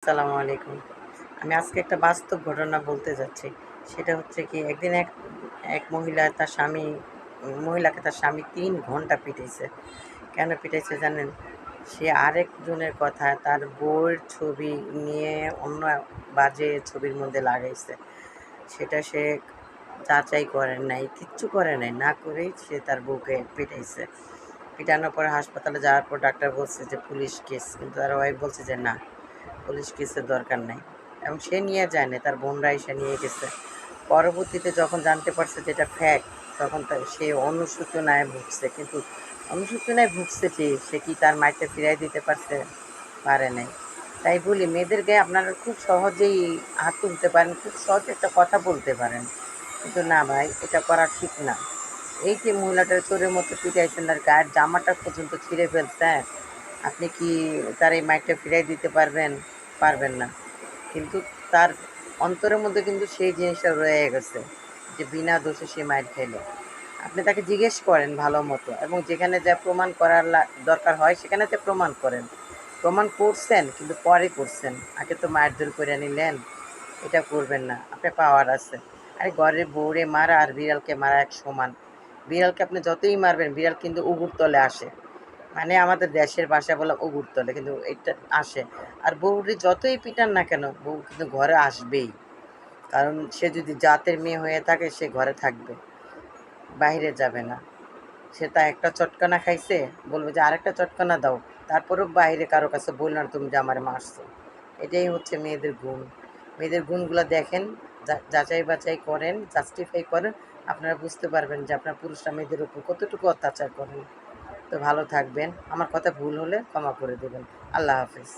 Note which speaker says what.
Speaker 1: আসসালামু আলাইকুম। আমি আজকে একটা বাস্তব ঘটনা বলতে যাচ্ছি। সেটা হচ্ছে কি একদিন এক এক মহিলা তার স্বামী মহিলাকে তার স্বামী ৩ ঘন্টা পিটাইছে। কেন পিটাইছে জানেন? সে আরেকজনের কথা তার বউয়ের ছবি নিয়ে অন্য বাজে ছবির মধ্যে লাগাইছে। সেটা সে যাচাই করেন নাই, কিচ্ছু করে নাই। না করেই সে তার বউকে পিটাইছে। পিটানোর পরে হাসপাতালে যাওয়ার পর ডাক্তার বলছে যে পুলিশ কেস। কিন্তু তার ওয়াইফ বলছে যে না, পুলিশ কেসের দরকার নাই, এবং সে নিয়ে যায় না, তার বোনরা এসে নিয়ে গেছে। পরবর্তীতে যখন জানতে পারছে যে এটা ফ্যাক্ট, তখন সে অনুশোচনায় ভুগছে। কিন্তু অনুশোচনায় ভুগছে কি, সে কি তার মাইকে ফিরাই দিতে পারছে? পারে নাই। তাই বলি, মেয়েদের গায়ে আপনারা খুব সহজেই হাত তুলতে পারেন, খুব সহজে একটা কথা বলতে পারেন, কিন্তু না ভাই, এটা করা ঠিক না। এই যে মহিলাটার চোরের মতো পিটাইছেন, আর গায়ের জামাটা পর্যন্ত ছিঁড়ে ফেলছেন, আপনি কি তার এই মাইকটা ফিরাই দিতে পারবেন? পারবেন না। কিন্তু তার অন্তরের মধ্যে কিন্তু সেই জিনিসটা রয়ে গেছে যে বিনা দোষে সে মাইর খাইলো। আপনি তাকে জিজ্ঞেস করেন ভালো মতো, এবং যেখানে যা প্রমাণ করার দরকার হয় সেখানে যা প্রমাণ করেন। প্রমাণ করছেন, কিন্তু পরে করছেন, আগে তো মারধর করে নিলেন। এটা করবেন না, আপনার পাওয়ার আছে। আরে ঘরের বউরে মারা আর বিড়ালকে মারা এক সমান। বিড়ালকে আপনি যতই মারবেন, বিড়াল কিন্তু উগুর তলে আসে। মানে আমাদের দেশের ভাষায় বলা উগুর তলে, কিন্তু এটা আসে। আর বউরে যতই পিটান না কেন, বউ কিন্তু ঘরে আসবেই। কারণ সে যদি জাতের মেয়ে হয়ে থাকে, সে ঘরে থাকবে, বাইরে যাবে না। সে তা একটা চটকানা খাইছে, বলবে যে আরেকটা চটকানা দাও। তারপরেও বাইরে কারো কাছে বলল না তুমি যে আমারে মারছো। এটাই হচ্ছে মেয়েদের গুণ। মেয়েদের গুণগুলো দেখেন, যাচাই বাছাই করেন, জাস্টিফাই করেন, আপনারা বুঝতে পারবেন যে আপনার পুরুষরা মেয়েদের উপর কতটুকু অত্যাচার করেন। তো ভালো থাকবেন। আমার কথা ভুল হলে ক্ষমা করে দেবেন। আল্লাহ হাফেজ।